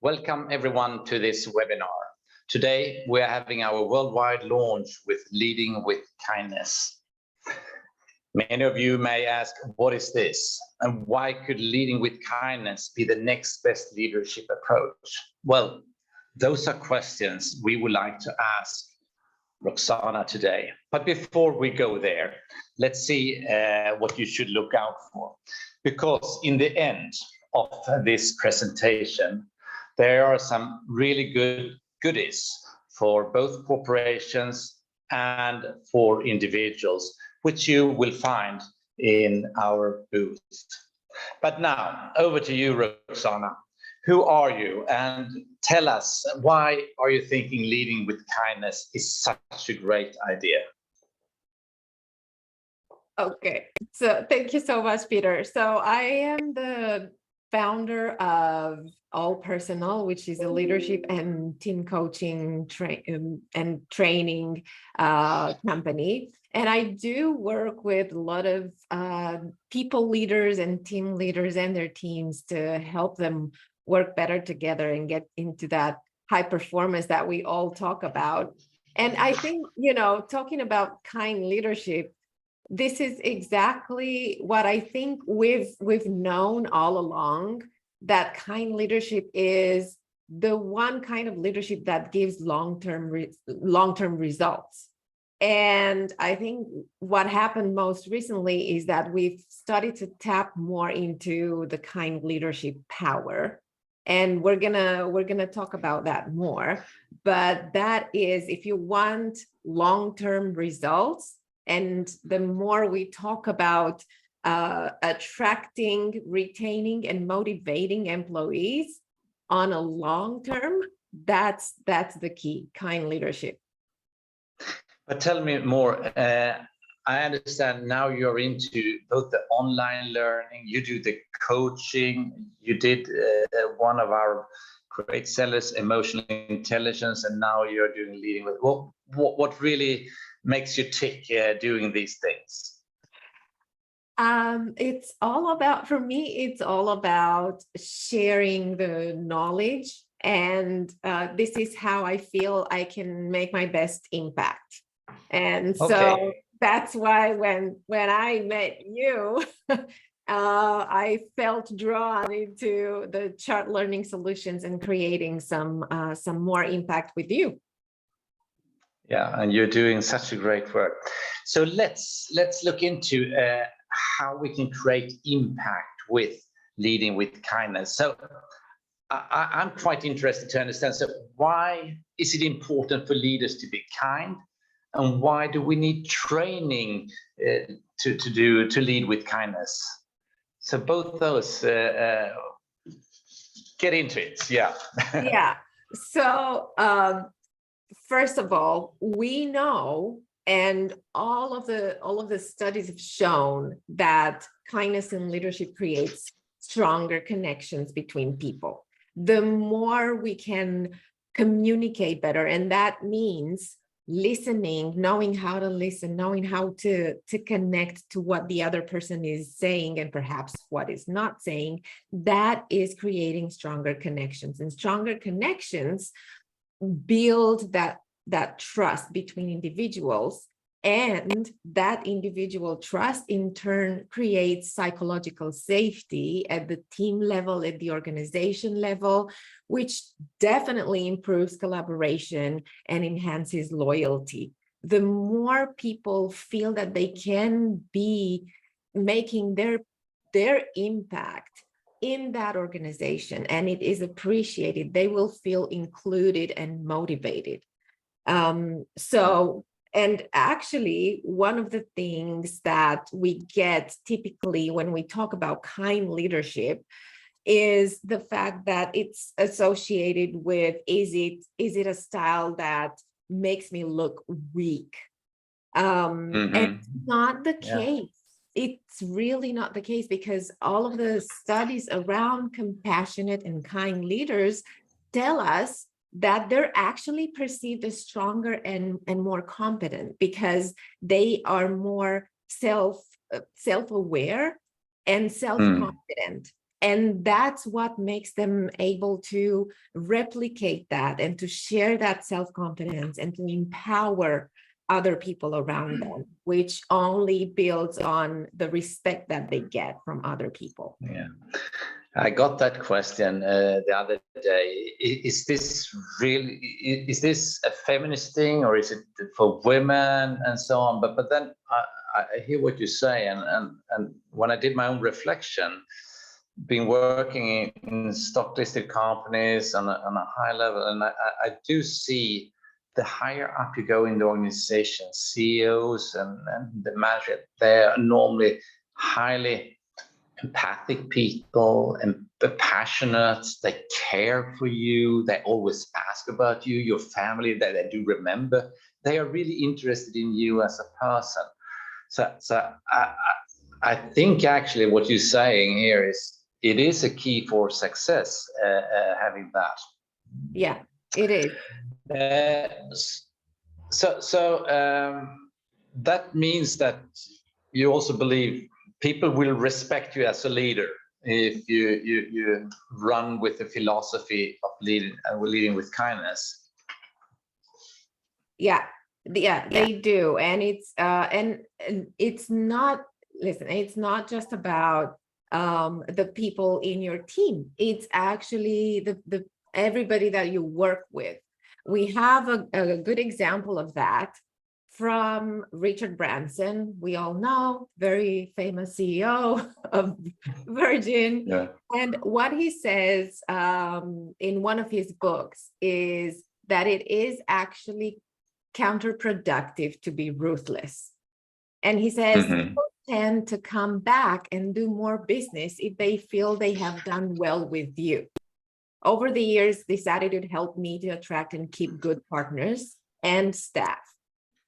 Welcome everyone to this webinar. Today we are having our worldwide launch with Leading with Kindness. Many of you may ask, what is this? And why could leading with kindness be the next best leadership approach? Well, those are questions we would like to ask Roxana today. But before we go there, let's see what you should look out for. Because in the end of this presentation, there are some really good goodies for both corporations and for individuals, which you will find in our booth. But now, over to you, Roxana. Who are you? And tell us, why are you thinking leading with kindness is such a great idea? Okay, so thank you so much, Peter. So I am the founder of All Personal, which is a leadership and team coaching and training company. And I do work with a lot of people leaders and team leaders and their teams to help them work better together and get into that high performance that we all talk about. And I think, talking about kind leadership, this is exactly what I think we've known all along, that kind leadership is the one kind of leadership that gives long-term results. And I think what happened most recently is that we've started to tap more into the kind leadership power. And we're gonna talk about that more. But that is, if you want long-term results, and the more we talk about attracting, retaining, and motivating employees on a long term, that's the key, kind leadership. But tell me more. I understand now you're into both the online learning, you do the coaching, you did one of our great sellers, emotional intelligence, and now you're doing leading with. What really makes you tick doing these things? It's all about, for me, it's all about sharing the knowledge. And this is how I feel I can make my best impact. And so that's why when I met you, I felt drawn into the chart learning solutions and creating some more impact with you. Yeah, and you're doing such a great work. So let's look into how we can create impact with leading with kindness. So I'm quite interested to understand, so why is it important for leaders to be kind? And why do we need training to lead with kindness? So both those, get into it, yeah. Yeah, so first of all, we know, and all of the studies have shown that kindness in leadership creates stronger connections between people. The more we can communicate better, and that means listening, knowing how to listen, knowing how to connect to what the other person is saying and perhaps what is not saying, that is creating stronger connections. And stronger connections build that trust between individuals, and that individual trust in turn creates psychological safety at the team level, at the organization level, which definitely improves collaboration and enhances loyalty. The more people feel that they can be making their impact in that organization and it is appreciated, they will feel included and motivated. And actually, one of the things that we get typically when we talk about kind leadership is the fact that it's associated with, is it a style that makes me look weak? And it's not the case. It's really not the case, because all of the studies around compassionate and kind leaders tell us that they're actually perceived as stronger and more competent, because they are more self-aware and self-confident. And that's what makes them able to replicate that and to share that self-confidence and to empower other people around them, which only builds on the respect that they get from other people. Yeah. I got that question the other day. Is this really, is this a feminist thing, or is it for women and so on? But then I hear what you say, and when I did my own reflection, been working in stock listed companies on a high level, and I do see the higher up you go in the organization, CEOs and the manager, they're normally highly empathic people and passionate. They care for you. They always ask about you, your family. They do remember. They are really interested in you as a person. So I think actually what you're saying here is it is a key for success, having that. Yeah, it is. That means that you also believe people will respect you as a leader if you run with the philosophy of leading with kindness. Yeah, they do. And it's not, listen, it's not just about the people in your team. It's actually the everybody that you work with. We have a good example of that from Richard Branson. We all know, very famous CEO of Virgin. Yeah. And what he says in one of his books is that it is actually counterproductive to be ruthless. And he says, people tend to come back and do more business if they feel they have done well with you. Over the years, this attitude helped me to attract and keep good partners and staff.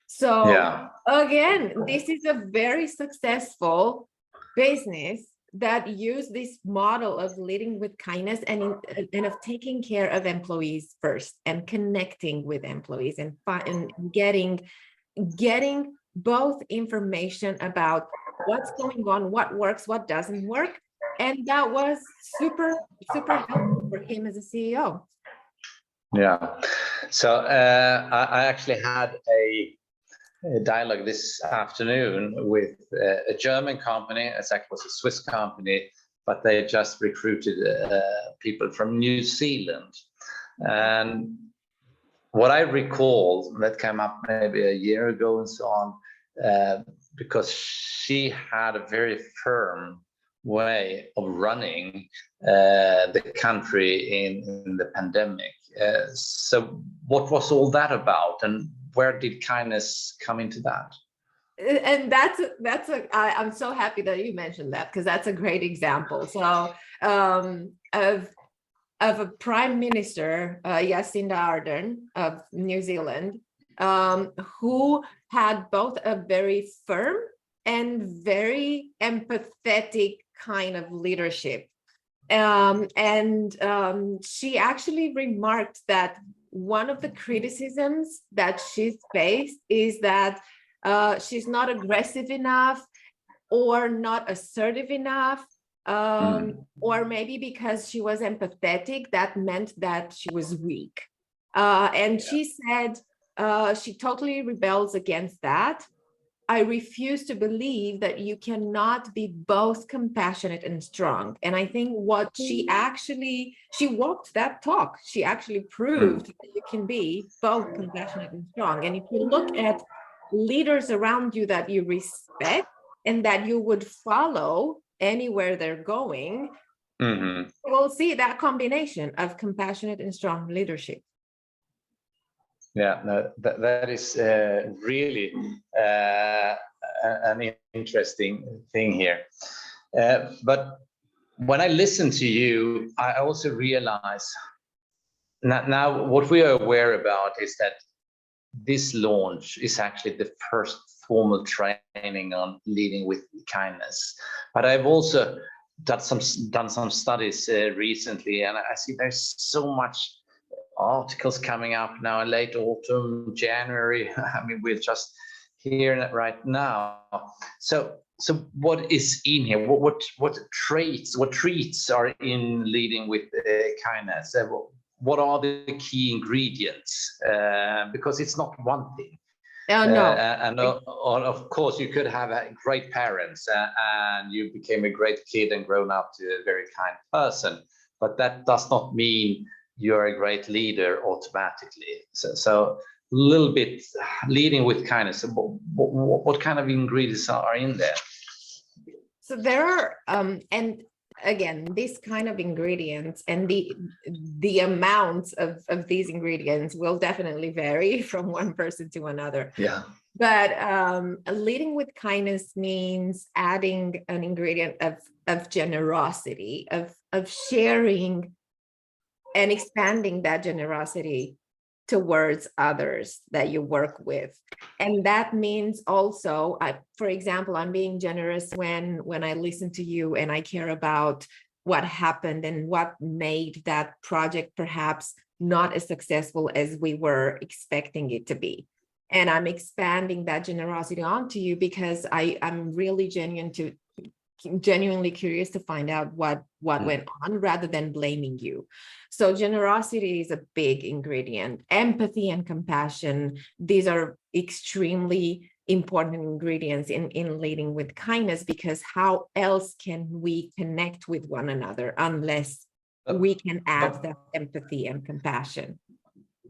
So Yeah. again, this is a very successful business that use this model of leading with kindness and of taking care of employees first and connecting with employees and getting both information about what's going on, what works, what doesn't work. And that was super helpful for him as a CEO. Yeah. So I actually had a dialogue this afternoon with a German company. It was a Swiss company, but they just recruited people from New Zealand. And what I recall that came up maybe a year ago and so on, because she had a very firm way of running the country in the pandemic. So what was all that about, and where did kindness come into that? And I'm so happy that you mentioned that, because that's a great example. So of a prime minister, Jacinda Ardern of New Zealand, who had both a very firm and very empathetic kind of leadership. She actually remarked that one of the criticisms that she's faced is that she's not aggressive enough or not assertive enough, or maybe because she was empathetic, that meant that she was weak. She said she totally rebels against that. I refuse to believe that you cannot be both compassionate and strong. And I think what she walked that talk. She actually proved that you can be both compassionate and strong. And if you look at leaders around you that you respect and that you would follow anywhere they're going, we'll see that combination of compassionate and strong leadership. Yeah, no, that is really an interesting thing here. But when I listen to you, I also realize now what we are aware about is that this launch is actually the first formal training on leading with kindness. But I've also done some studies recently, and I see there's so much articles coming up now in late autumn, January. I mean, we're just hearing it right now. So so what is in here? What treats are in leading with kindness? What are the key ingredients? Because it's not one thing. No. And of course, you could have great parents and you became a great kid and grown up to a very kind person, but that does not mean you're a great leader automatically. So a little bit leading with kindness. What kind of ingredients are in there? So there are, and again, this kind of ingredients and the amounts of these ingredients will definitely vary from one person to another. Yeah. But leading with kindness means adding an ingredient of generosity, of sharing and expanding that generosity towards others that you work with. And that means also, for example, I'm being generous when I listen to you and I care about what happened and what made that project perhaps not as successful as we were expecting it to be. And I'm expanding that generosity onto you because I'm really genuinely curious to find out what went on rather than blaming you. So generosity is a big ingredient. Empathy and compassion, these are extremely important ingredients in leading with kindness, because how else can we connect with one another unless we can add that empathy and compassion?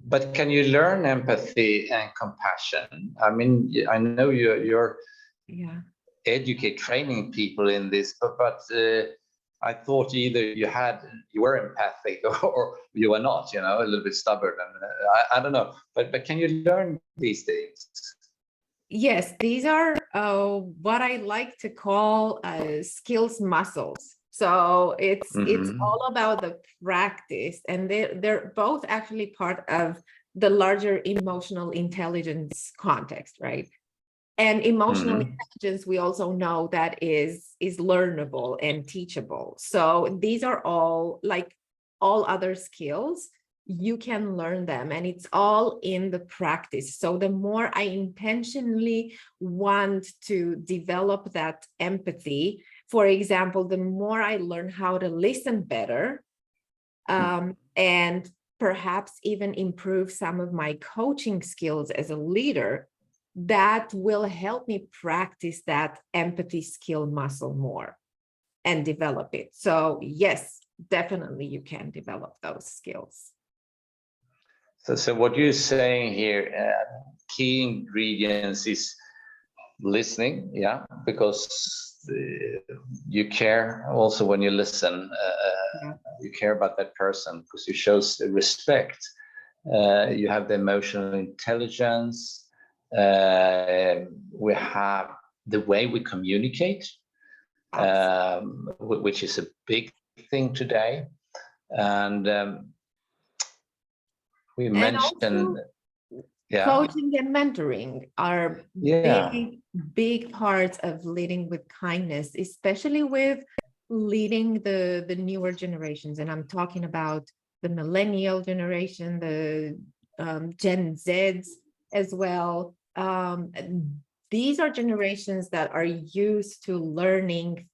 But can you learn empathy and compassion? I mean, I know you're educate training people in this, but I thought either you were empathic or you were not, a little bit stubborn, and I don't know, but can you learn these things? Yes, these are what I like to call skills muscles. So it's all about the practice, and they're both actually part of the larger emotional intelligence context, right? And emotional intelligence, we also know that is learnable and teachable. So these are all, like all other skills, you can learn them, and it's all in the practice. So the more I intentionally want to develop that empathy, for example, the more I learn how to listen better, and perhaps even improve some of my coaching skills as a leader, that will help me practice that empathy skill muscle more and develop it. So yes, definitely you can develop those skills. So what you're saying here, key ingredients is listening, because you care also when you listen. You care about that person because you show respect. You have the emotional intelligence. We have the way we communicate, which is a big thing today. And we mentioned coaching and mentoring are big parts of leading with kindness, especially with leading the newer generations. And I'm talking about the millennial generation, the Gen Zs as well. These are generations that are used to learning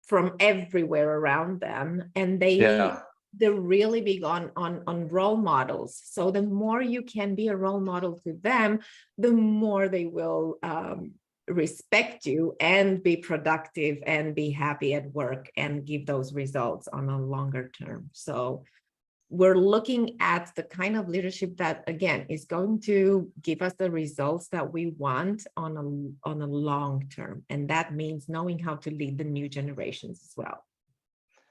from everywhere around them, and they're really big on role models. So the more you can be a role model to them, the more they will respect you and be productive and be happy at work and give those results on a longer term. So we're looking at the kind of leadership that, again, is going to give us the results that we want on a long term. And that means knowing how to lead the new generations as well.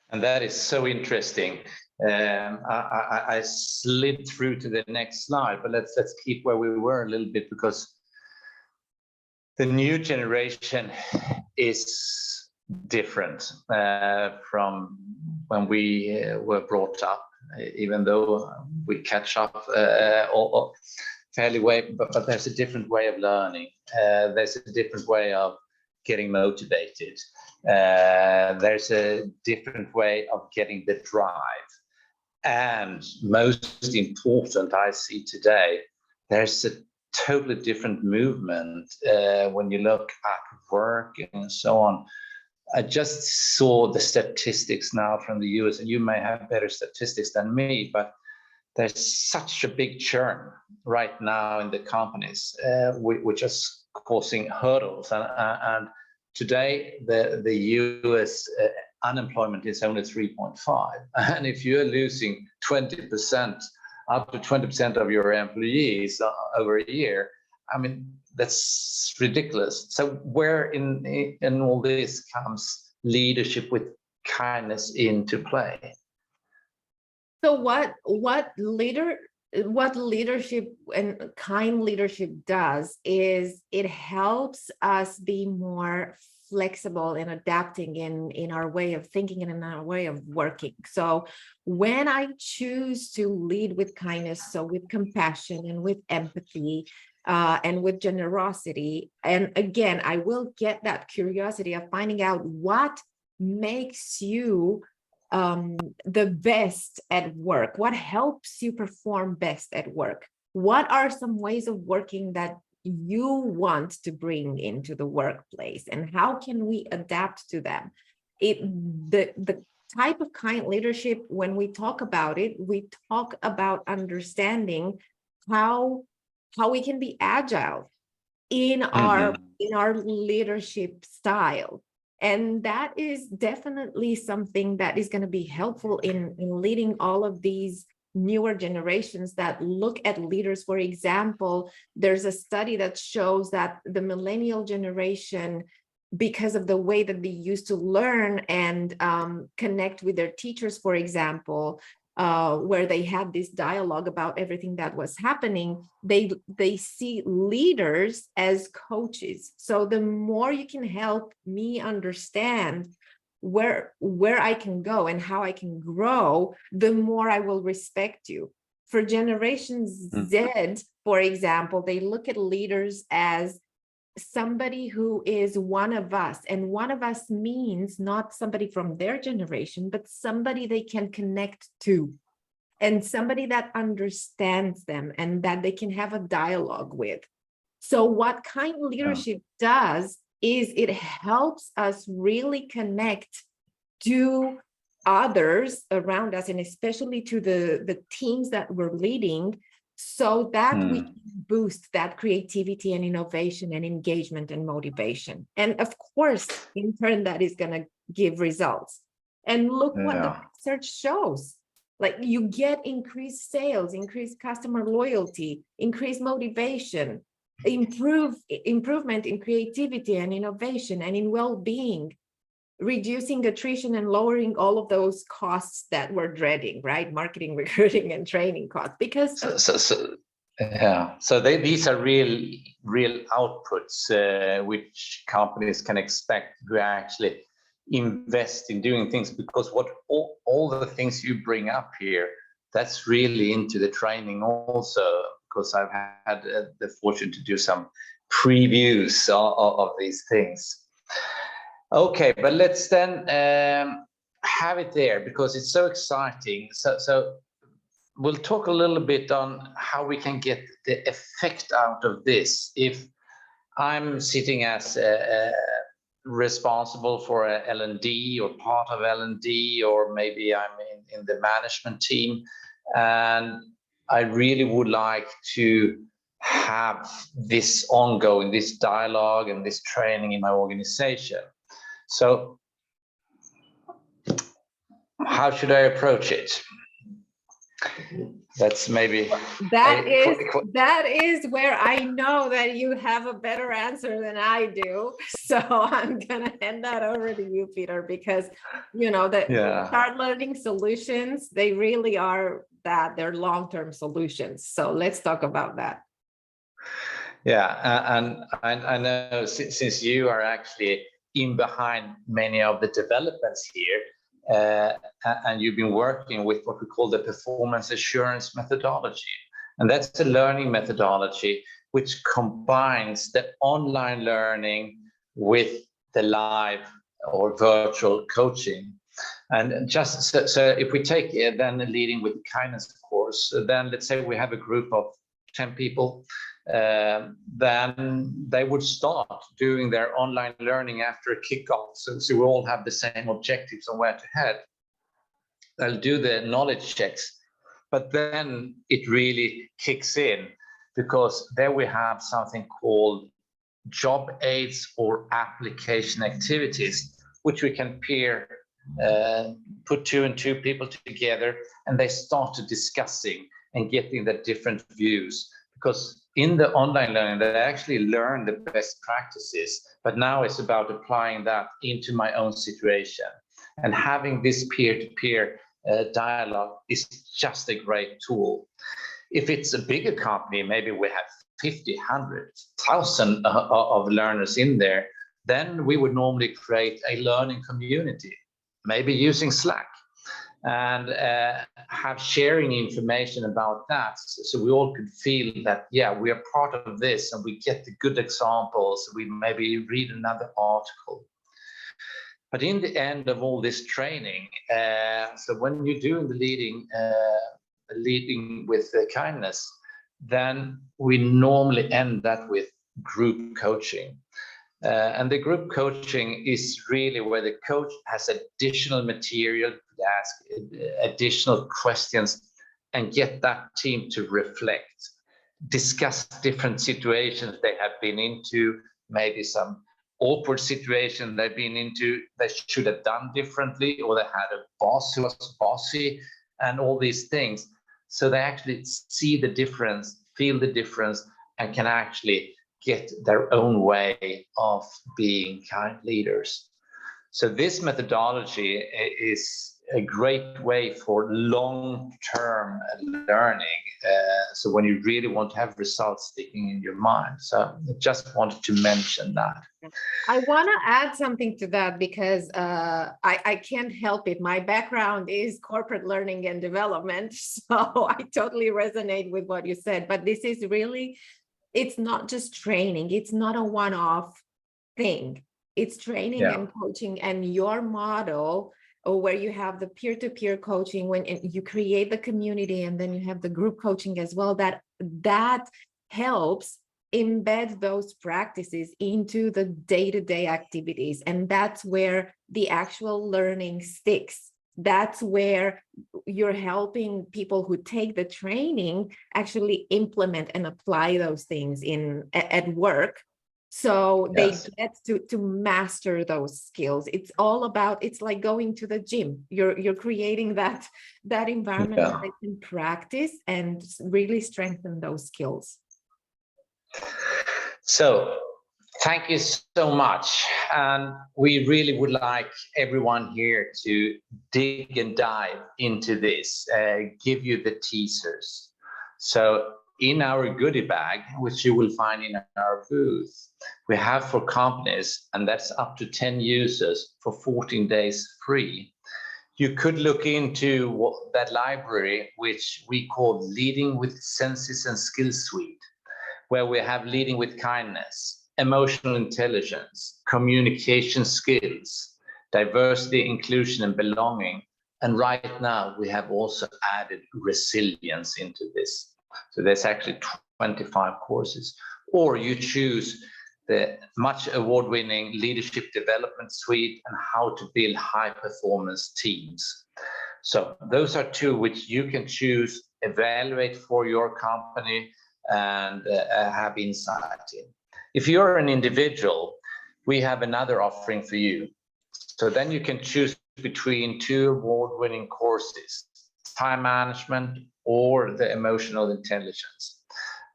And that is so interesting. I slid through to the next slide, but let's keep where we were a little bit, because the new generation is different from when we were brought up, even though we catch up fairly way, but there's a different way of learning. There's a different way of getting motivated. There's a different way of getting the drive. And most important, I see today, there's a totally different movement when you look at work and so on. I just saw the statistics now from the US, and you may have better statistics than me, but there's such a big churn right now in the companies, which is causing hurdles. And today, the US unemployment is only 3.5. And if you're losing 20%, up to 20% of your employees over a year, I mean, that's ridiculous. So where in all this comes leadership with kindness into play? So what leadership and kind leadership does is it helps us be more flexible and adapting in our way of thinking and in our way of working. So when I choose to lead with kindness, so with compassion and with empathy, and with generosity, and again, I will get that curiosity of finding out what makes you the best at work, what helps you perform best at work, what are some ways of working that you want to bring into the workplace, and how can we adapt to them. The type of kind leadership, when we talk about it, we talk about understanding how we can be agile in our leadership style. And that is definitely something that is going to be helpful in leading all of these newer generations that look at leaders. For example, there's a study that shows that the millennial generation, because of the way that they used to learn and connect with their teachers, for example, where they had this dialogue about everything that was happening, they see leaders as coaches. So the more you can help me understand where I can go and how I can grow, the more I will respect you. For Generation Z, for example, they look at leaders as somebody who is one of us, and one of us means not somebody from their generation, but somebody they can connect to, and somebody that understands them and that they can have a dialogue with. So what kind leadership does is it helps us really connect to others around us, and especially to the teams that we're leading, so that we can boost that creativity and innovation and engagement and motivation. And of course, in turn, that is going to give results. And look what the research shows. Like, you get increased sales, increased customer loyalty, increased motivation, improvement in creativity and innovation and in well-being, reducing attrition and lowering all of those costs that we're dreading, right? Marketing, recruiting, and training costs. Because these are real outputs which companies can expect to actually invest in doing things, because what all the things you bring up here, that's really into the training also, because I've had the fortune to do some previews of these things. Okay, but let's then have it there, because it's so exciting. So we'll talk a little bit on how we can get the effect out of this. If I'm sitting as responsible for a L&D or part of L&D, or maybe I'm in the management team, and I really would like to have this ongoing, this dialogue and this training in my organization. So how should I approach it? That's maybe that is where I know that you have a better answer than I do. So I'm gonna hand that over to you, Peter, because start learning solutions, they really are that, they're long-term solutions. So let's talk about that. Yeah, and I know since you are actually in behind many of the developments here, and you've been working with what we call the performance assurance methodology. And that's a learning methodology which combines the online learning with the live or virtual coaching. And just so if we take then leading with kindness course, then let's say we have a group of 10 people, then they would start doing their online learning after a kickoff. So we all have the same objectives on where to head. They'll do the knowledge checks, but then it really kicks in, because there we have something called job aids or application activities, which we can put 2 and 2 people together, and they start discussing and getting the different views. Because in the online learning, they actually learn the best practices, but now it's about applying that into my own situation. And having this peer-to-peer dialogue is just a great tool. If it's a bigger company, maybe we have 50, 100, 1,000 of learners in there, then we would normally create a learning community, maybe using Slack, and have sharing information about that, so we all could feel that, yeah, we are part of this, and we get the good examples. We maybe read another article. But in the end of all this training, so when you're doing the leading with kindness, then we normally end that with group coaching. And the group coaching is really where the coach has additional material to ask, additional questions, and get that team to reflect, discuss different situations they have been into, maybe some awkward situation they've been into, they should have done differently, or they had a boss who was bossy, and all these things. So they actually see the difference, feel the difference, and can actually get their own way of being kind leaders. So this methodology is a great way for long-term learning. So when you really want to have results sticking in your mind. So I just wanted to mention that. I want to add something to that, because I can't help it. My background is corporate learning and development. So I totally resonate with what you said, but this is really, it's not just training. It's not a one-off thing. It's training and coaching, and your model, or where you have the peer-to-peer coaching, when you create the community, and then you have the group coaching as well, that helps embed those practices into the day-to-day activities. And that's where the actual learning sticks. That's where you're helping people who take the training actually implement and apply those things at work. So they get to master those skills. It's all about, it's like going to the gym. You're creating that environment that they can practice and really strengthen those skills. So thank you so much. And we really would like everyone here to dig and dive into this, give you the teasers. So in our goodie bag, which you will find in our booth, we have for companies, and that's up to 10 users for 14 days free. You could look into that library, which we call Leading with Senses and Skills Suite, where we have leading with kindness, emotional intelligence, communication skills, diversity, inclusion, and belonging. And right now we have also added resilience into this. So there's actually 25 courses, or you choose the much award-winning leadership development suite and how to build high-performance teams. So those are 2 which you can choose, evaluate for your company, and have insight in. If you're an individual, we have another offering for you. So then you can choose between 2 award-winning courses, time management or the emotional intelligence.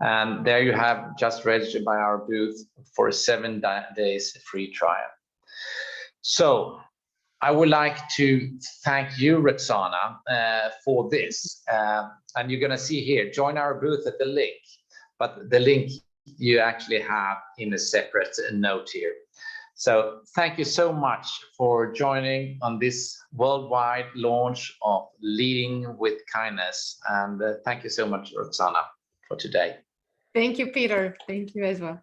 And there you have just registered by our booth for a 7 days free trial. So I would like to thank you, Roxana, for this. And you're going to see here, join our booth at the link, but the link you actually have in a separate note here. So thank you so much for joining on this worldwide launch of Leading with Kindness. And thank you so much, Roxana, for today. Thank you, Peter. Thank you as well.